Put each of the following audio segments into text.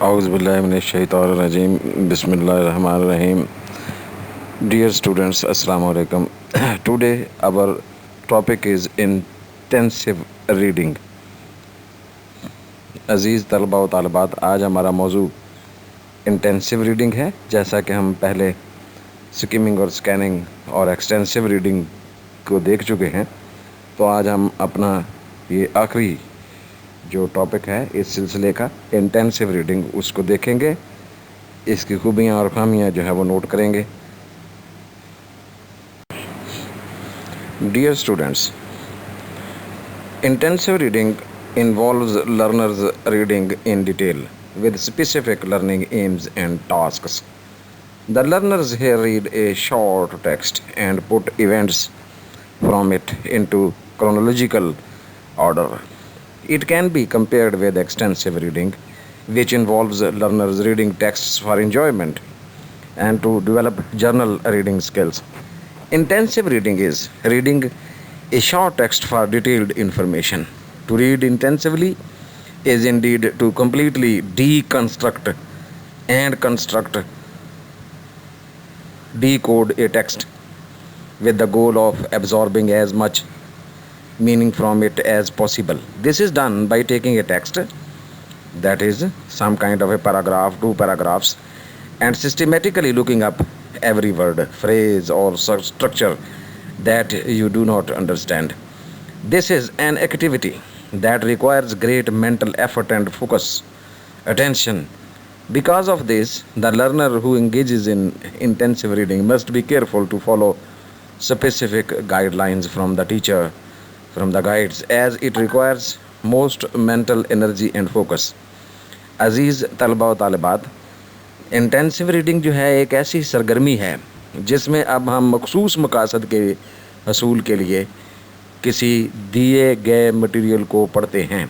A'udhu billahi minash shaitanir rajeem. Bismillahir rahmanir rahim. Dear students, Assalamu alaikum. Today our topic is intensive reading. अज़ीज़ तलबा व तालिबात, आज हमारा मौजू intensive reading है। जैसा कि हम पहले स्किमिंग और स्कैनिंग और एक्सटेंसिव रीडिंग को देख चुके हैं, तो आज हम अपना ये आखिरी जो टॉपिक है इस सिलसिले का इंटेंसिव रीडिंग उसको देखेंगे, इसकी खूबियाँ और खामियाँ जो है वो नोट करेंगे। Dear students, intensive reading involves learners reading in detail with specific learning aims and tasks. The learners here read a short text and put events from it into chronological order. It can be compared with extensive reading, which involves learners reading texts for enjoyment and to develop journal reading skills. Intensive reading is reading a short text for detailed information. To read intensively is indeed to completely deconstruct and decode a text with the goal of absorbing as much meaning from it as possible. This is done by taking a text, that is some kind of a paragraph, 2 paragraphs, and systematically looking up every word, phrase or structure that you do not understand. This is an activity that requires great mental effort and focus, attention. Because of this, the learner who engages in intensive reading must be careful to follow specific guidelines from the teacher, from the guides, as it requires most mental energy and focus. अजीज़ तलबा व तालिबात, intensive reading जो है एक ऐसी सरगर्मी है जिसमें अब हम मखसूस मकासद के हसूल के लिए किसी दिए गए मटेरियल को पढ़ते हैं।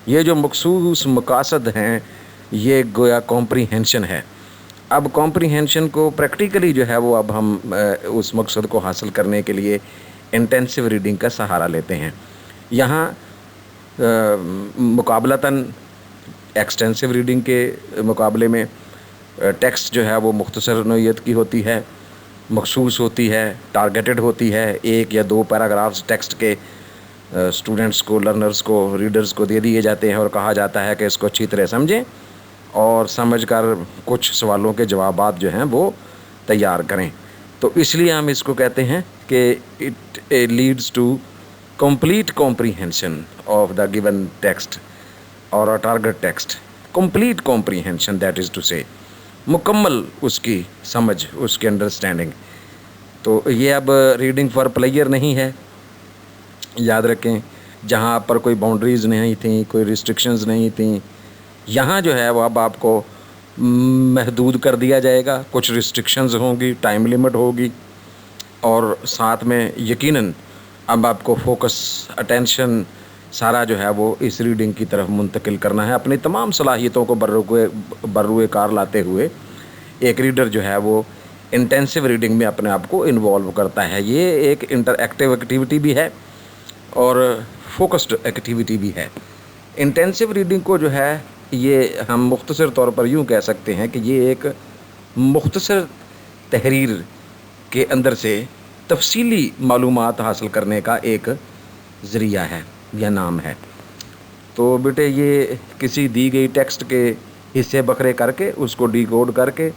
ये जो मखसूस मकासद हैं ये गोया कॉम्प्रीहेंशन है। अब कॉम्प्रीहेंशन को प्रैक्टिकली जो है वो अब हम उस मकसद को हासिल करने के लिए इंटेंसिव रीडिंग का सहारा लेते हैं। यहाँ मुकाबलतन एक्सटेंसिव रीडिंग के मुकाबले में टेक्स्ट जो है वो मुख्तसर नौइयत की होती है, मखसूस होती है, टारगेटेड होती है। 1 या 2 पैराग्राफ्स टेक्स्ट के स्टूडेंट्स को, लर्नर्स को, रीडर्स को दे दिए जाते हैं और कहा जाता है कि इसको अच्छी तरह समझें और समझकर कुछ सवालों के जवाबात जो हैं वो तैयार करें। तो इसलिए हम इसको कहते हैं कि it leads to complete comprehension of the given text और a target text. Complete comprehension, that is to say मुकम्मल उसकी समझ, उसकी अंडरस्टैंडिंग। तो ये अब रीडिंग फॉर प्लेयर नहीं है, याद रखें। जहाँ पर कोई बाउंड्रीज़ नहीं थी, कोई रिस्ट्रिक्शंस नहीं थी, यहाँ जो है वो अब आपको महदूद कर दिया जाएगा। कुछ रिस्ट्रिक्शंस होंगी, टाइम लिमिट होगी और साथ में यकीनन अब आपको फोकस, अटेंशन सारा जो है वो इस रीडिंग की तरफ मुंतकिल करना है। अपनी तमाम सलाहियतों को बर्रुए कार लाते हुए एक रीडर जो है वो इंटेंसिव रीडिंग में अपने आप को इन्वॉल्व करता है। ये एक इंटरएक्टिव एक्टिविटी भी है और फोकस्ड एक्टिविटी भी है। इंटेंसिव रीडिंग को जो है ये हम मुख्तसर तौर पर यूँ कह सकते हैं कि ये एक मुख्तसर तहरीर के अंदर से तफसीली मालूमात हासिल करने का एक ज़रिया है या नाम है। तो बेटे ये किसी दी गई टेक्स्ट के हिस्से बखरे करके उसको डिकोड करके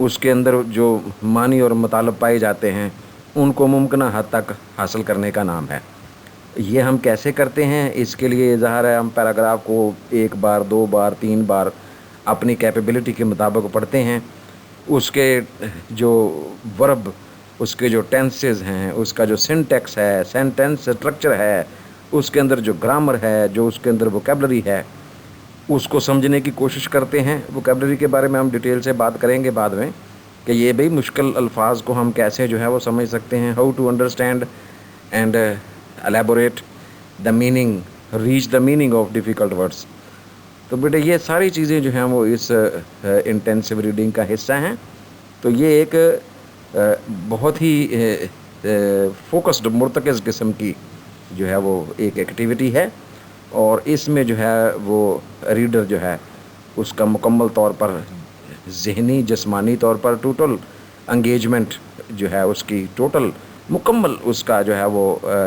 उसके अंदर जो मानी और मतलब पाए जाते हैं उनको मुमकिन हद तक हासिल करने का नाम है। ये हम कैसे करते हैं, इसके लिए ज़ाहिर है हम पैराग्राफ को 1 बार, 2 बार, 3 बार अपनी कैपेबिलिटी के मुताबिक पढ़ते हैं। उसके जो वर्ब, उसके जो टेंसेस हैं, उसका जो सिंटैक्स है, सेंटेंस स्ट्रक्चर है, उसके अंदर जो ग्रामर है, जो उसके अंदर वोकैबलरी है, उसको समझने की कोशिश करते हैं। वोकैबलरी के बारे में हम डिटेल से बात करेंगे बाद में कि ये भाई मुश्किल अल्फाज को हम कैसे जो है वो समझ सकते हैं। How to understand and elaborate the meaning, reach the meaning of difficult words. तो बेटे ये सारी चीज़ें जो हैं वो इस इंटेंसिव रीडिंग का हिस्सा हैं। तो ये एक बहुत ही फोकस्ड मुर्तकज़ किस्म की जो है वो एक एक्टिविटी है और इसमें जो है वो रीडर जो है उसका मुकम्मल तौर पर ज़हनी जिस्मानी तौर पर टोटल इंगेजमेंट जो है उसकी टोटल मुकम्मल उसका जो है वो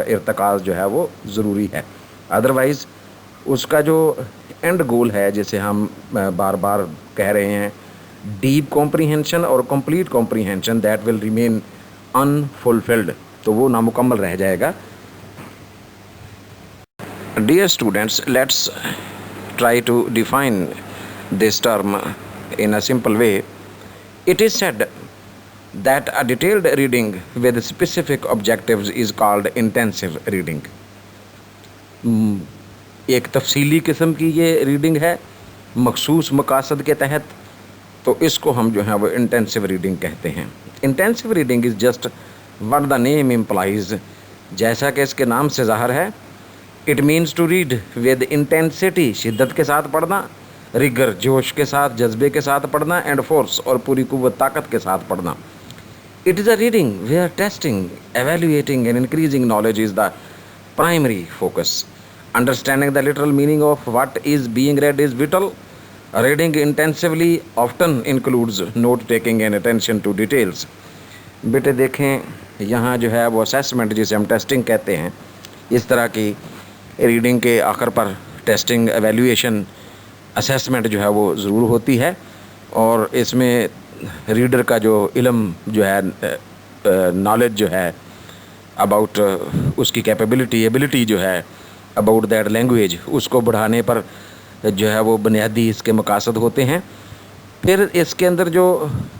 इर्तिकाज़ जो है वो ज़रूरी है। अदरवाइज़ उसका जो एंड गोल है, जैसे हम बार बार कह रहे हैं, डीप कॉम्प्रीहेंशन और complete comprehension, that will remain unfulfilled, तो वो नामुकम्मल रह जाएगा। Dear students, let's try to define this term in a simple way. It is said that a detailed reading with specific objectives is called intensive reading. एक तफसीली किस्म की ये रीडिंग है मखसूस मकासद के तहत, तो इसको हम जो है वो इंटेंसिव रीडिंग कहते हैं। Intensive reading is just what the name implies, जैसा कि इसके नाम से ज़ाहिर है, it means to read with intensity, शिद्दत के साथ पढ़ना, रिगर जोश के साथ जज्बे के साथ पढ़ना, एंड फोर्स और पूरी कुव्वत ताकत के साथ पढ़ना। It is a reading where testing, evaluating and increasing knowledge is the primary focus. Understanding the literal meaning of what is being read is vital. Reading intensively often includes note taking and attention to details. बेटे देखें, यहाँ जो है वो assessment, जिसे हम testing कहते हैं, इस तरह की रीडिंग के आखिर पर टेस्टिंग, एवेल्यूएशन, असेसमेंट जो है वो ज़रूर होती है, और इसमें रीडर का जो इल्म जो है, नॉलेज जो है अबाउट उसकी कैपेबिलिटी, एबिलिटी जो है अबाउट दैट लैंग्वेज, उसको बढ़ाने पर जो है वो बुनियादी इसके मकासद होते हैं। फिर इसके अंदर जो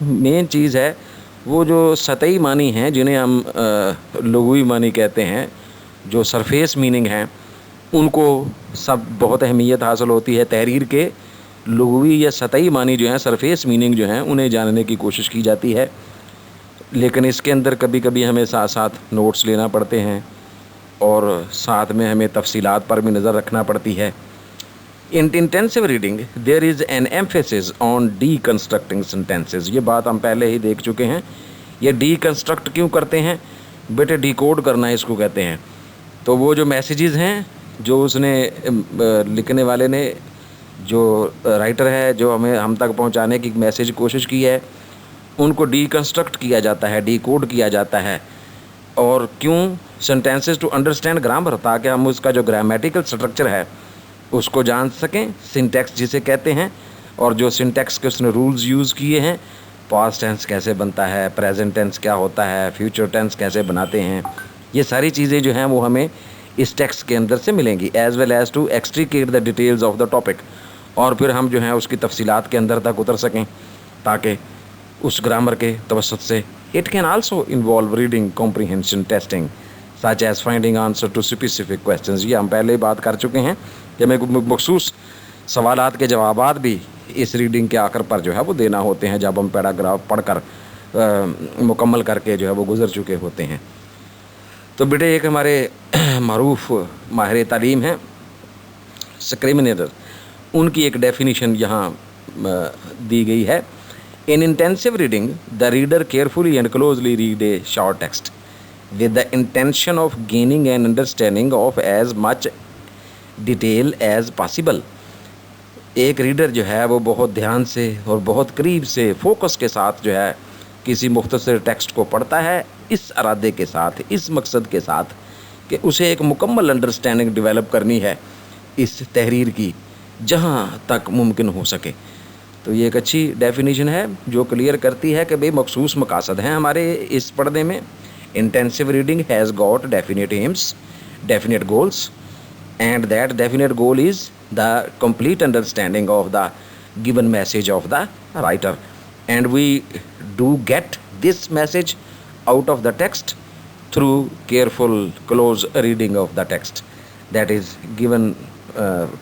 मेन चीज़ है वो जो सतही मानी हैं, जिन्हें हम लुग़वी मानी कहते हैं, जो सरफेस मीनिंग हैं, उनको सब बहुत अहमियत हासिल होती है। तहरीर के लुग़वी या सतही मानी जो हैं, सरफेस मीनिंग जो हैं, उन्हें जानने की कोशिश की जाती है, लेकिन इसके अंदर कभी कभी हमें साथ साथ नोट्स लेना पड़ते हैं और साथ में हमें तफसीलात पर भी नज़र रखना पड़ती है। In intensive reading there is an emphasis on deconstructing sentences. ये बात हम पहले ही देख चुके हैं। ये डीकंस्ट्रक्ट क्यों करते हैं बेटे? डिकोड करना इसको कहते हैं। तो वो जो मैसेजेस हैं, जो उसने लिखने वाले ने, जो राइटर है, जो हमें हम तक पहुंचाने की मैसेज कोशिश की है, उनको डीकंस्ट्रक्ट किया जाता है, डिकोड किया जाता है। और क्यों? सेंटेंसेस टू अंडरस्टैंड ग्रामर, ताकि हम उसका जो ग्रामेटिकल स्ट्रक्चर है उसको जान सकें, सिंटैक्स जिसे कहते हैं, और जो सिंटैक्स के उसने रूल्स यूज़ किए हैं, पास्ट टेंस कैसे बनता है, प्रेजेंट टेंस क्या होता है, फ्यूचर टेंस कैसे बनाते हैं, ये सारी चीज़ें जो हैं वो हमें इस टेक्स्ट के अंदर से मिलेंगी, as well as to extricate the details of the topic, और फिर हम जो हैं उसकी तफसीलात के अंदर तक उतर सकें, ताकि उस ग्रामर के तवसत से। It can also involve reading comprehension testing such as finding answer to specific questions. ये हम पहले ही बात कर चुके हैं कि हमें मखसूस सवालात के जवाबात भी इस रीडिंग के आखिर पर जो है वो देना होते हैं, जब हम पैराग्राफ पढ़कर मुकम्मल करके जो है वो गुजर चुके होते हैं। तो बेटे एक हमारे मारूफ माहिर तालीम हैं स्क्रिमिनेटर, उनकी एक डेफिनीशन यहाँ दी गई है। In intensive reading the reader carefully and closely read a short text with the intention of gaining an understanding of as much detail as possible। एक रीडर जो है वो बहुत ध्यान से और बहुत करीब से फोकस के साथ जो है किसी मुख्तसर टेक्स्ट को पढ़ता है, इस इरादे के साथ, इस मकसद के साथ कि उसे एक मुकम्मल अंडरस्टैंडिंग डेवलप करनी है इस तहरीर की, जहाँ तक मुमकिन हो सके। तो ये एक अच्छी डेफिनेशन है जो क्लियर करती है कि भाई मखसूस मकासद हैं हमारे इस पढ़ने में। Intensive reading has got definite aims, definite goals, and that definite goal is the complete understanding of the given message of the writer, and we do get this message out of the text through careful close reading of the text that is given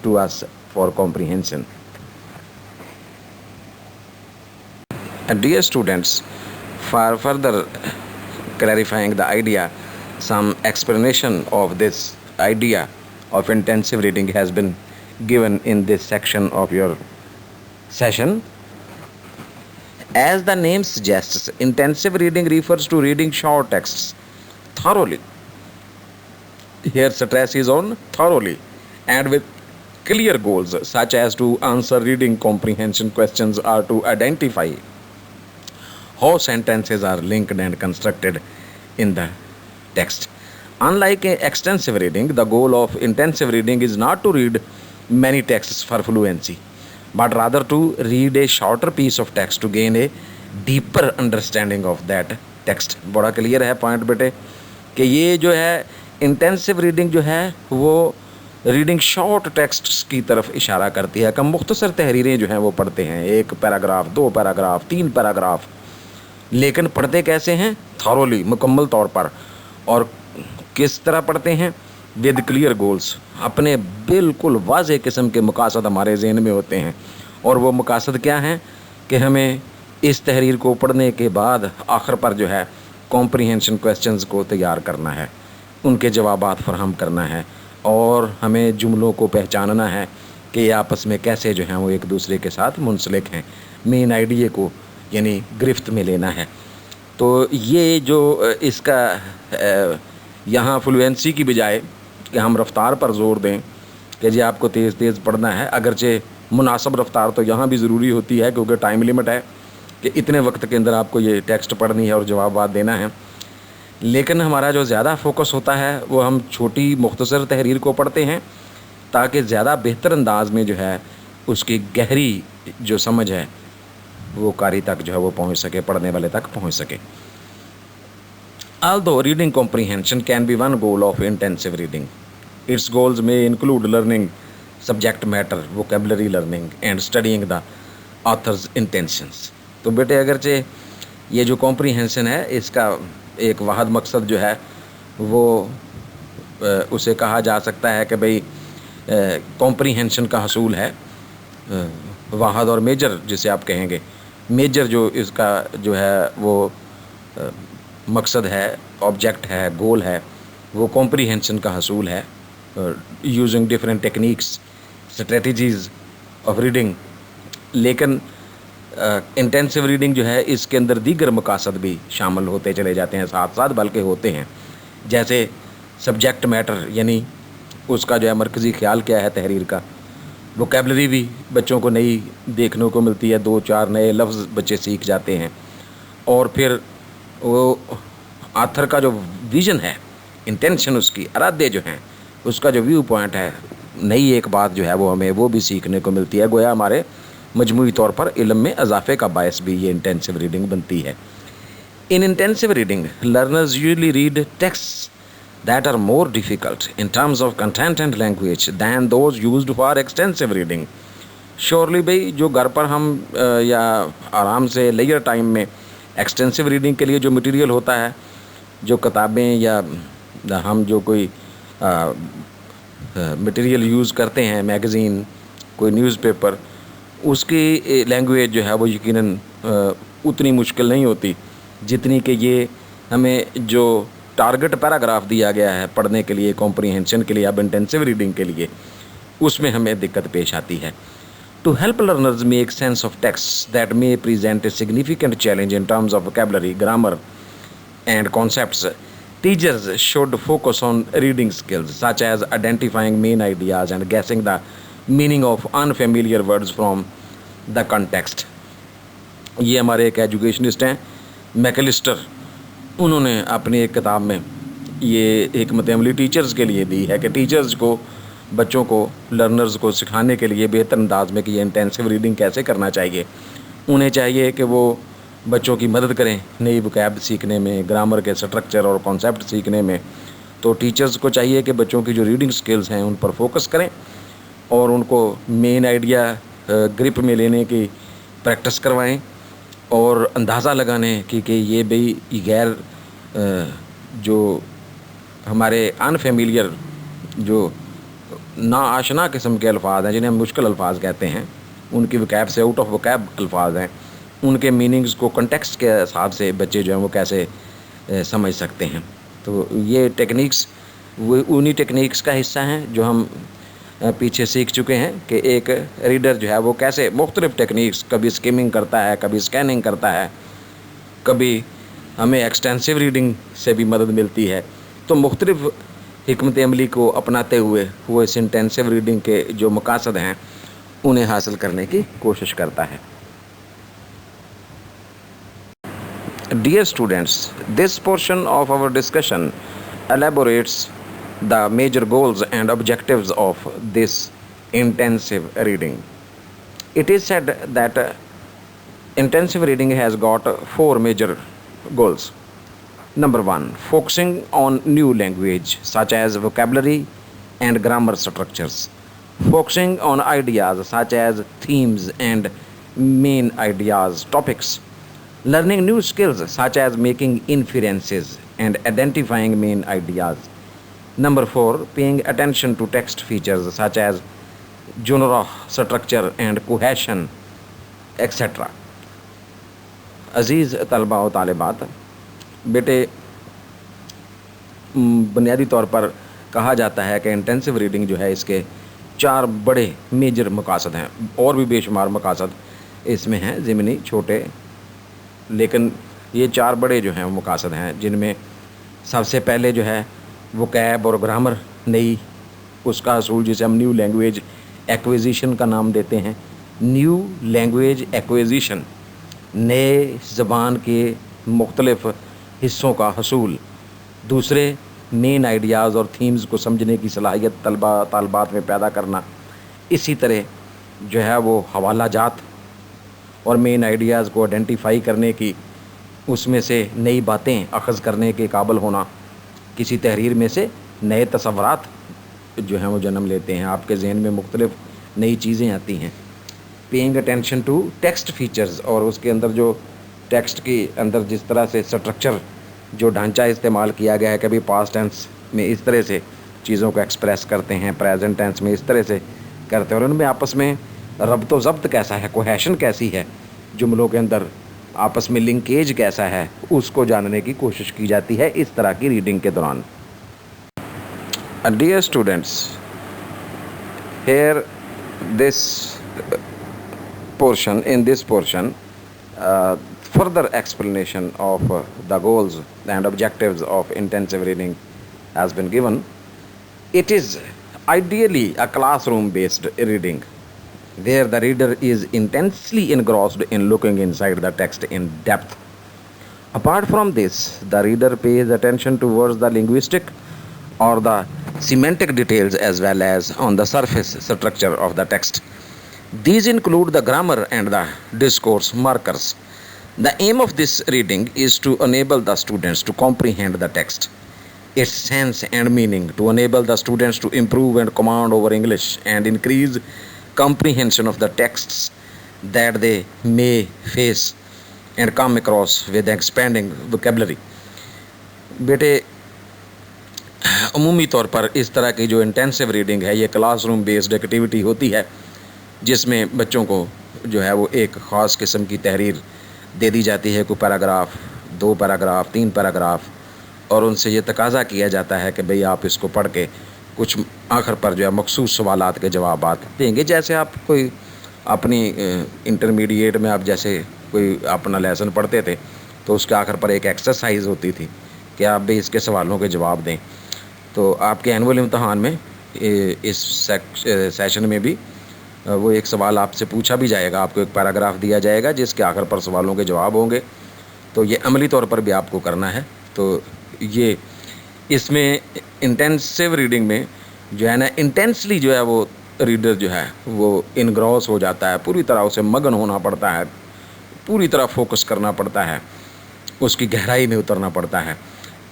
to us for comprehension. And dear students, for further clarifying the idea, some explanation of this idea of intensive reading has been given in this section of your session. As the name suggests, intensive reading refers to reading short texts thoroughly. Here stress is on thoroughly and with Clear goals such as to answer reading comprehension questions or to identify how sentences are linked and constructed in the text. Unlike extensive reading, the goal of intensive reading is not to read many texts for fluency, but rather to read a shorter piece of text to gain a deeper understanding of that text. बड़ा clear है point बेटे कि ये जो है intensive reading जो है वो रीडिंग शॉर्ट टेक्स्ट्स की तरफ इशारा करती है। कम मुख्तसर तहरीरें जो हैं वो पढ़ते हैं, 1 पैराग्राफ, 2 पैराग्राफ, 3 पैराग्राफ, लेकिन पढ़ते कैसे हैं? थॉरोली, मुकम्मल तौर पर। और किस तरह पढ़ते हैं? विद क्लियर गोल्स, अपने बिल्कुल वाज़ेह किस्म के मकासद हमारे ज़हन में होते हैं। और वो मकासद क्या हैं कि हमें इस तहरीर को पढ़ने के बाद आखिर पर जो है कॉम्प्रीहेंशन क्वेश्चंस को तैयार करना है, उनके जवाबात फराहम करना है, और हमें जुमलों को पहचानना है कि ये आपस में कैसे जो हैं वो एक दूसरे के साथ मुंसलिक हैं। मेन आइडिया को यानी गिरफ्त में लेना है। तो ये जो इसका यहाँ फ्लुएंसी की बजाय कि हम रफ्तार पर ज़ोर दें कि जी आपको तेज़ तेज़ पढ़ना है, अगरचे मुनासिब रफ्तार तो यहाँ भी ज़रूरी होती है क्योंकि टाइम लिमिट है कि इतने वक्त के अंदर आपको ये टेक्स्ट पढ़नी है और जवाब देना है। लेकिन हमारा जो ज़्यादा फोकस होता है वो हम छोटी मुख्तसर तहरीर को पढ़ते हैं ताकि ज़्यादा बेहतर अंदाज में जो है उसकी गहरी जो समझ है वो कारी तक जो है वो पहुँच सके, पढ़ने वाले तक पहुँच सके। Although reading comprehension can be one goal of intensive reading, its goals may include learning subject matter, vocabulary learning and studying the author's intentions. तो बेटे अगरचे ये जो कॉम्प्रीहेंशन है इसका एक वाहद मकसद जो है वो उसे कहा जा सकता है कि भाई कॉम्प्रीहेंशन का हसूल है। वाहद और मेजर जिसे आप कहेंगे, मेजर जो इसका जो है वो मकसद है, ऑब्जेक्ट है, गोल है, वो कॉम्प्रीहेंशन का हसूल है using different techniques, strategies of reading. लेकिन इंटेंसिव रीडिंग जो है इसके अंदर दीगर मकासद भी शामिल होते चले जाते हैं, साथ साथ बल्कि होते हैं। जैसे सब्जेक्ट मैटर यानी उसका जो है मरकज़ी ख्याल क्या है तहरीर का। वोकेबलरी भी बच्चों को नई देखने को मिलती है, 2-4 नए लफ्ज़ बच्चे सीख जाते हैं। और फिर वो आथर का जो विज़न है, इंटेंशन, उसकी इरादे जो हैं, उसका जो व्यू पॉइंट है, नई एक बात जो है वो हमें वो भी सीखने को मिलती है। गोया हमारे मजमूई तौर पर इल्म में इजाफे का बायस भी ये इंटेंसिव रीडिंग बनती है। In intensive reading learners usually read texts that are more difficult in terms of content and language than those used for extensive reading. Surely भाई जो घर पर हम या आराम से लेयर टाइम में एक्सटेंसिव रीडिंग के लिए जो मटेरियल होता है, जो किताबें या हम जो कोई मटेरियल यूज़ करते हैं, मैगज़ीन, कोई न्यूज़पेपर, उसकी लैंग्वेज जो है वो यकीनन उतनी मुश्किल नहीं होती जितनी कि ये हमें जो टारगेट पैराग्राफ दिया गया है पढ़ने के लिए, कॉम्प्रीहेंशन के लिए, अब इंटेंसिव रीडिंग के लिए, उसमें हमें दिक्कत पेश आती है। To help learners make sense of text that may present a significant challenge in terms of vocabulary, grammar and concepts, teachers should focus on reading skills such as identifying main ideas and guessing the meaning of unfamiliar words from the context. ये हमारे एक educationist हैं McAllister, उन्होंने अपनी एक किताब में ये एक मतअमली टीचर्स के लिए दी है कि टीचर्स को बच्चों को, लर्नर्स को सिखाने के लिए बेहतर अंदाज में कि ये इंटेंसिव रीडिंग कैसे करना चाहिए। उन्हें चाहिए कि वो बच्चों की मदद करें नई वोकैब सीखने में, ग्रामर के स्ट्रक्चर और कॉन्सेप्ट सीखने में। तो टीचर्स को चाहिए कि बच्चों की जो रीडिंग स्किल्स हैं उन पर फोकस करें और उनको मेन आइडिया ग्रिप में लेने की प्रैक्टिस करवाएं और अंदाज़ा लगाने कि ये भाई गैर जो हमारे अनफेमिलियर जो नाआशना किस्म के अल्फाज हैं, जिन्हें हम मुश्किल अल्फाज कहते हैं, उनकी वोकैब से आउट ऑफ वोकैब अल्फाज हैं, उनके मीनिंग्स को कंटेक्स्ट के हिसाब से बच्चे जो हैं वो कैसे समझ सकते हैं। तो ये टेक्निक्स वो उन्हीं टेक्निक्स का हिस्सा हैं जो हम पीछे सीख चुके हैं कि एक रीडर जो है वो कैसे मुख्तलिफ टेक्निक्स, कभी स्किमिंग करता है, कभी स्कैनिंग करता है, कभी हमें एक्सटेंसिव रीडिंग से भी मदद मिलती है। तो मुख्तलिफ हिकमत अमली को अपनाते हुए वो इस इंटेंसिव रीडिंग के जो मकासद हैं उन्हें हासिल करने की कोशिश करता है। Dear students, this portion of our discussion elaborates the major goals and objectives of this intensive reading. It is said that intensive reading has got 4 major goals. Number 1, focusing on new language such as vocabulary and grammar structures. Focusing on ideas such as themes and main ideas topics. Learning new skills such as making inferences and identifying main ideas. Number 4, paying attention to text features such as genre, structure and cohesion, etc. अजीज़ तलबा और तालिबात, बेटे, बुनियादी तौर पर कहा जाता है कि इंटेंसिव रीडिंग जो है इसके 4 बड़े मेजर मकासद हैं, और भी बेशुमार मकासद इसमें हैं, ज़मीनी छोटे, लेकिन ये 4 बड़े जो हैं वो मकासद हैं, जिनमें सबसे पहले जो है वोकैब और ग्रामर नई उसका असूल, जिसे हम न्यू लैंग्वेज एक्विजिशन का नाम देते हैं। न्यू लैंग्वेज एक्विजिशन, नए ज़बान के मुख्तलिफ़ हिस्सों का हसूल। दूसरे, मेन आइडियाज़ और थीम्स को समझने की सलाहियत तलबा तालबात में पैदा करना। इसी तरह जो है वो हवाला जात और मेन आइडियाज़ को आइडेंटिफाई करने की, उसमें से नई बातें अख़ज़ करने के काबिल होना। किसी तहरीर में से नए तसव्वुरात जो हैं वो जन्म लेते हैं, आपके जहन में मुख्तलिफ़ नई चीज़ें आती हैं। Paying attention to text features, और उसके अंदर जो टेक्स्ट के अंदर जिस तरह से स्ट्रक्चर, जो ढांचा इस्तेमाल किया गया है, कभी पास्ट टेंस में इस तरह से चीज़ों को एक्सप्रेस करते हैं, प्रेजेंट टेंस में इस तरह से करते हैं, और उनमें आपस में रब्त व ज़ब्त कैसा है, कोहेशन कैसी है, जुमलों के अंदर आपस में लिंकेज कैसा है, उसको जानने की कोशिश की जाती है इस तरह की रीडिंग के दौरान। Dear students, here this portion, in this portion, further explanation of the goals and objectives of intensive reading has been given. It is ideally a classroom based reading where the reader is intensely engrossed in looking inside the text in depth. Apart from this, the reader pays attention towards the linguistic or the semantic details as well as on the surface structure of the text. These include the grammar and the discourse markers. The aim of this reading is to enable the students to comprehend the text, its sense and meaning, to enable the students to improve and command over English and increase comprehension of the texts that they may face and come across with expanding vocabulary. बेटे, अमूमी तौर पर इस तरह की जो intensive reading है ये classroom based activity होती है, जिसमें बच्चों को जो है वो एक ख़ास किस्म की तहरीर दे दी जाती है, कोई पैराग्राफ, 2 पैराग्राफ, 3 पैराग्राफ, और उनसे ये तकाज़ा किया जाता है कि भाई आप इसको पढ़ के कुछ आखिर पर जो है मखसूस सवालात के जवाबात देंगे। जैसे आप कोई अपनी इंटरमीडिएट में आप जैसे कोई अपना लेसन पढ़ते थे तो उसके आखिर पर एक एक्सरसाइज होती थी कि आप भी इसके सवालों के जवाब दें। तो आपके एनुअल इम्तहान में इस सेशन में भी वो एक सवाल आपसे पूछा भी जाएगा, आपको एक पैराग्राफ दिया जाएगा जिसके आखिर पर सवालों के जवाब होंगे। तो ये अमली तौर पर भी आपको करना है। तो ये इसमें इंटेंसिव रीडिंग में जो है ना, इंटेंसली जो है वो रीडर जो है वो इनग्रॉस हो जाता है, पूरी तरह उसे मगन होना पड़ता है, पूरी तरह फोकस करना पड़ता है, उसकी गहराई में उतरना पड़ता है।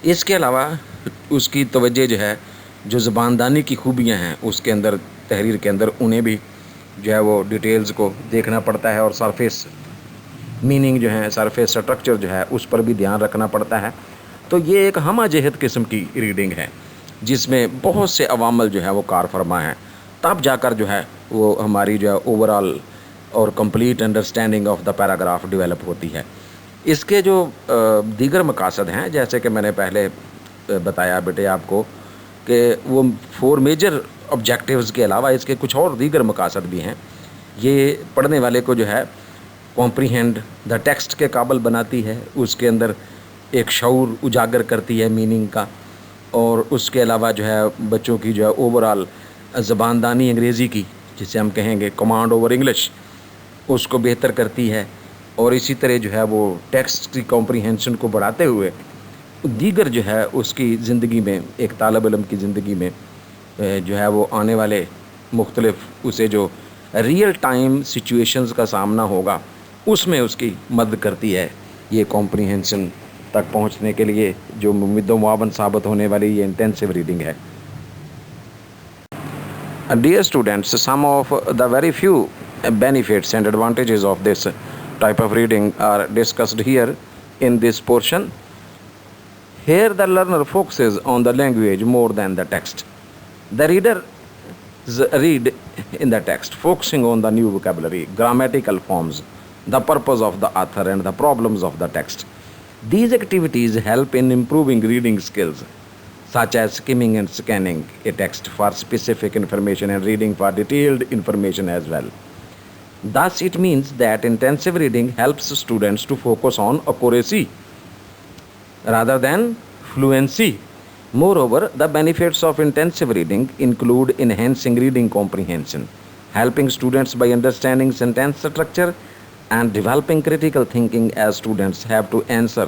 इसके अलावा उसकी तवज्जो जो है, जो ज़बानदानी की खूबियाँ हैं उसके अंदर, तहरीर के अंदर, उन्हें भी जो है वो डिटेल्स को देखना पड़ता है, और सरफेस मीनिंग जो है, सरफेस स्ट्रक्चर जो है उस पर भी ध्यान रखना पड़ता है। तो ये एक हमाजहत किस्म की रीडिंग है जिसमें बहुत से अवामल जो है वो कार फरमा हैं, तब जाकर जो है वो हमारी जो है ओवरऑल और complete understanding of the paragraph develop होती है। इसके जो दीगर मकासद हैं, जैसे कि मैंने पहले बताया बेटे आपको कि वो 4 मेजर ऑब्जेक्टिव्स के अलावा इसके कुछ और दीगर मकासद भी हैं। ये पढ़ने वाले को जो है कॉम्प्रीहेंड द टेक्स्ट के काबिल बनाती है, उसके अंदर एक शऊर उजागर करती है मीनिंग का, اور اس کے علاوہ جو ہے بچوں کی جو ہے اوورال زباندانی انگریزی کی، جسے ہم کہیں گے کمانڈ اوور انگلش، اس کو بہتر کرتی ہے، اور اسی طرح جو ہے وہ ٹیکسٹ کی کمپریہنشن کو بڑھاتے ہوئے دیگر جو ہے اس کی زندگی میں، ایک طالب علم کی زندگی میں جو ہے وہ آنے والے مختلف اسے جو ریئل ٹائم سچویشنز کا سامنا ہوگا اس میں اس کی مدد کرتی ہے یہ کمپریہنشن تک پہنچنے کے لیے، جو ممد و معاون ثابت ہونے والی یہ انٹینسو ریڈنگ ہے۔ Dear students, some of the very few benefits and advantages of this type of reading are discussed here in this portion. Here the learner focuses on the language more than the text. The reader read in the text, focusing on the new vocabulary, grammatical forms, the purpose of the author and the problems of the text. These activities help in improving reading skills, such as skimming and scanning a text for specific information and reading for detailed information as well. Thus, it means that intensive reading helps students to focus on accuracy rather than fluency. Moreover, the benefits of intensive reading include enhancing reading comprehension, helping students by understanding sentence structure, and developing critical thinking as students have to answer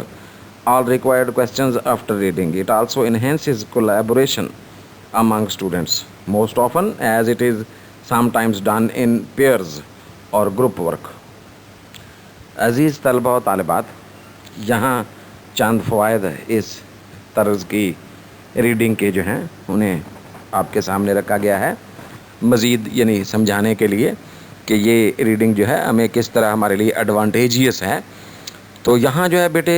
all required questions after reading. It also enhances collaboration among students, most often as it is sometimes done in pairs or group work. عزیز طلبہ و طالبات، یہاں چند فوائد اس طرز کی reading کے جو ہیں انہیں آپ کے سامنے رکھا گیا ہے، مزید یعنی سمجھانے کے لیے کہ یہ ریڈنگ جو ہے ہمیں کس طرح ہمارے لیے ایڈوانٹیجیس ہے۔ تو یہاں جو ہے بیٹے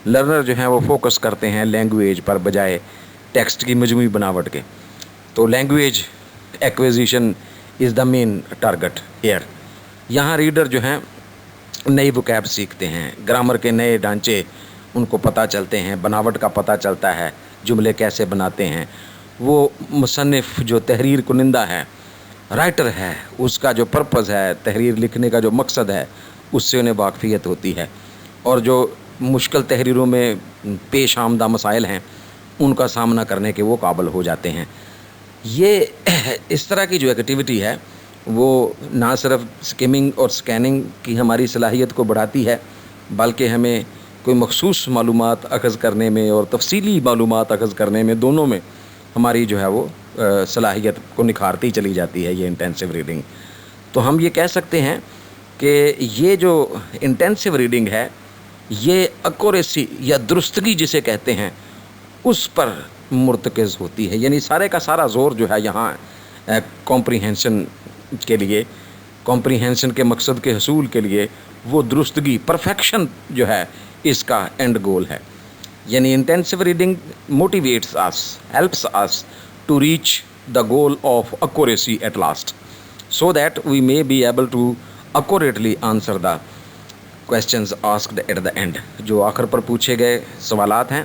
لرنر جو ہیں وہ فوکس کرتے ہیں لینگویج پر بجائے ٹیکسٹ کی مجموعی بناوٹ کے۔ تو لینگویج ایکویزیشن از دا مین ٹارگٹ ہیئر۔ یہاں ریڈر جو ہیں نئی وکیب سیکھتے ہیں، گرامر کے نئے ڈھانچے ان کو پتہ چلتے ہیں، بناوٹ کا پتہ چلتا ہے، جملے کیسے بناتے ہیں۔ وہ مصنف جو تحریر کنندہ ہے، رائٹر ہے، اس کا جو پرپز ہے، تحریر لکھنے کا جو مقصد ہے، اس سے انہیں واقفیت ہوتی ہے، اور جو مشکل تحریروں میں پیش آمدہ مسائل ہیں ان کا سامنا کرنے کے وہ قابل ہو جاتے ہیں۔ یہ اس طرح کی جو ایکٹیویٹی ہے وہ نہ صرف سکیمنگ اور سکیننگ کی ہماری صلاحیت کو بڑھاتی ہے، بلکہ ہمیں کوئی مخصوص معلومات اخذ کرنے میں اور تفصیلی معلومات اخذ کرنے میں، دونوں میں ہماری جو ہے وہ صلاحیت کو نکھارتی چلی جاتی ہے یہ انٹینسو ریڈنگ۔ تو ہم یہ کہہ سکتے ہیں کہ یہ جو انٹینسو ریڈنگ ہے یہ ایکوریسی یا درستگی جسے کہتے ہیں اس پر مرتکز ہوتی ہے، یعنی سارے کا سارا زور جو ہے یہاں کمپریہنشن کے لیے، کمپریہنشن کے مقصد کے حصول کے لیے وہ درستگی، پرفیکشن جو ہے اس کا اینڈ گول ہے۔ یعنی intensive reading motivates us, helps us to reach the goal of accuracy at last, so that we may be able to accurately answer the questions asked at the end. جو آخر پر پوچھے گئے سوالات ہیں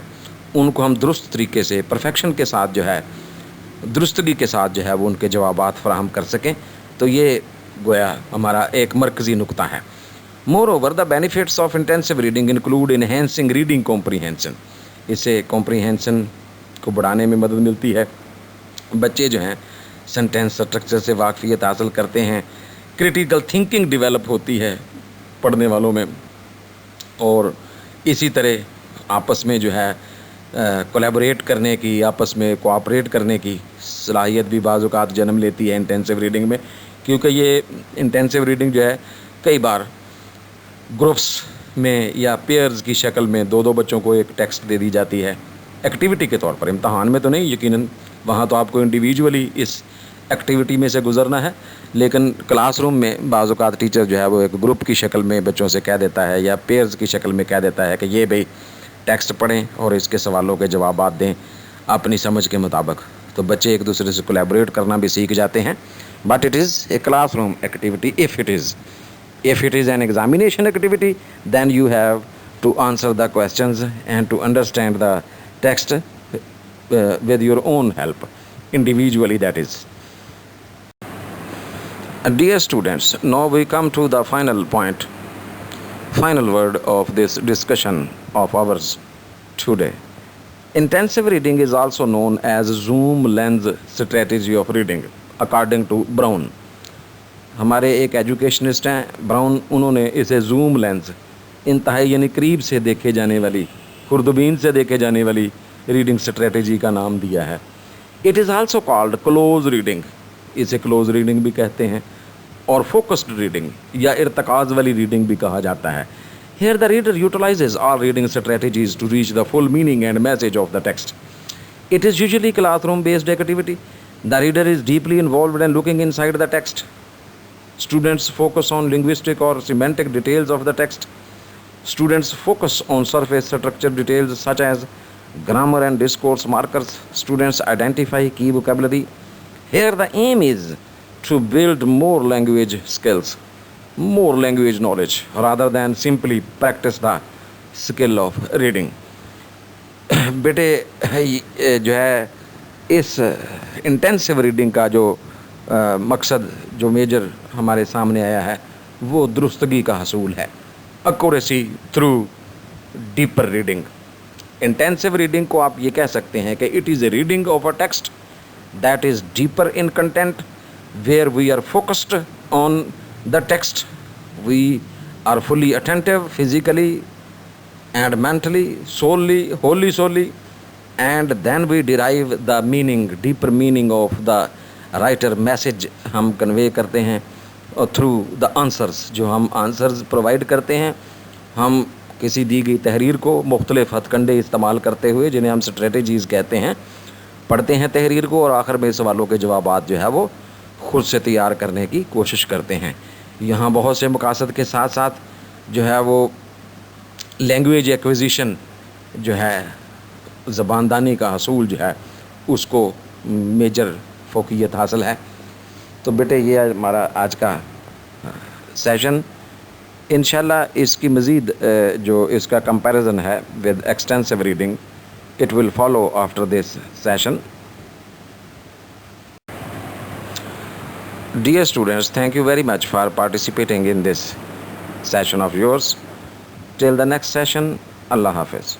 ان کو ہم درست طریقے سے، پرفیکشن کے ساتھ جو ہے، درستگی کے ساتھ جو ہے وہ ان کے جوابات فراہم کر سکیں۔ تو یہ گویا ہمارا ایک مرکزی نقطہ ہے۔ Moreover, the benefits of intensive reading include enhancing reading comprehension. اس سے comprehension کو بڑھانے میں مدد ملتی ہے، بچے جو ہیں سینٹینس سٹرکچر سے واقفیت حاصل کرتے ہیں، کریٹیکل تھنکنگ ڈیولپ ہوتی ہے پڑھنے والوں میں، اور اسی طرح آپس میں جو ہے کولیبوریٹ کرنے کی، آپس میں کوآپریٹ کرنے کی صلاحیت بھی بعض اوقات جنم لیتی ہے انٹینسو ریڈنگ میں، کیونکہ یہ انٹینسو ریڈنگ جو ہے کئی بار گروپس میں یا پیئرز کی شکل میں دو دو بچوں کو ایک ٹیکسٹ دے دی جاتی ہے ایکٹیویٹی کے طور پر۔ امتحان میں تو نہیں یقیناً، وہاں تو آپ کو انڈیویجولی اس ایکٹیویٹی میں سے گزرنا ہے، لیکن کلاس روم میں بعض اوقات ٹیچر جو ہے وہ ایک گروپ کی شکل میں بچوں سے کہہ دیتا ہے یا پیئرز کی شکل میں کہہ دیتا ہے کہ یہ بھئی ٹیکسٹ پڑھیں اور اس کے سوالوں کے جوابات دیں اپنی سمجھ کے مطابق۔ تو بچے ایک دوسرے سے کولیبوریٹ کرنا بھی سیکھ جاتے ہیں، but it is a class room activity. If it is an examination activity, then you have to answer the questions and to understand the text with your own help, individually that is. Dear students, now we come to the final point, final word of this discussion of ours today. Intensive reading is also known as zoom lens strategy of reading, according to Brown. हमारे एक educationist हैं brown, उन्होंने इसे zoom lens, इंतहाई यानी करीब से देखे जाने वाली, खुर्दबीन से देखे जाने वाली रीडिंग स्ट्रेटजी का नाम दिया है. It is also called close reading, इसे क्लोज रीडिंग भी कहते हैं, और फोकस्ड रीडिंग या इर्तकाज वाली रीडिंग भी कहा जाता है. Here the reader utilizes all reading strategies to reach the full meaning and message of the text. It is usually classroom-based activity. The reader is deeply involved in looking inside the text. Students focus on linguistic or semantic details of the text. Students focus on surface structure details such as grammar and discourse markers. Students identify key vocabulary. Here the aim is to build more language skills, more language knowledge, rather than simply practice the skill of reading. बेटे जो है इस intensive reading का जो मकसद जो major हमारे सामने आया है वो दुरुस्तगी का हसूल है, accuracy through deeper reading. Intensive reading को आप ये कह सकते हैं कि it is a reading of a text that is deeper in content, where we are focused on the text, we are fully attentive physically and mentally, wholly solely, and then we derive the meaning, deeper meaning of the writer message हम convey करते हैं through the answers, जो हम answers provide करते हैं. हम किसी दी गई तहरीर को मुख्तलिफ हथकंडे इस्तेमाल करते हुए, जिन्हें हम स्ट्रेटजीज़ कहते हैं, पढ़ते हैं तहरीर को और आखिर में सवालों के जवाबात जो है वो खुद से तैयार करने की कोशिश करते हैं. यहाँ बहुत से मकासद के साथ साथ जो है वो लैंग्वेज एक्विजिशन जो है, ज़बानदानी का हसूल जो है, उसको मेजर फोकियत हासिल है. तो बेटे ये हमारा आज का सेशन. इंशाल्लाह इसकी मज़ीद जो इसका कंपैरिजन है with extensive reading, it will follow after this session. Dear students, thank you very much for participating in this session of yours. Till the next session, Allah Hafiz.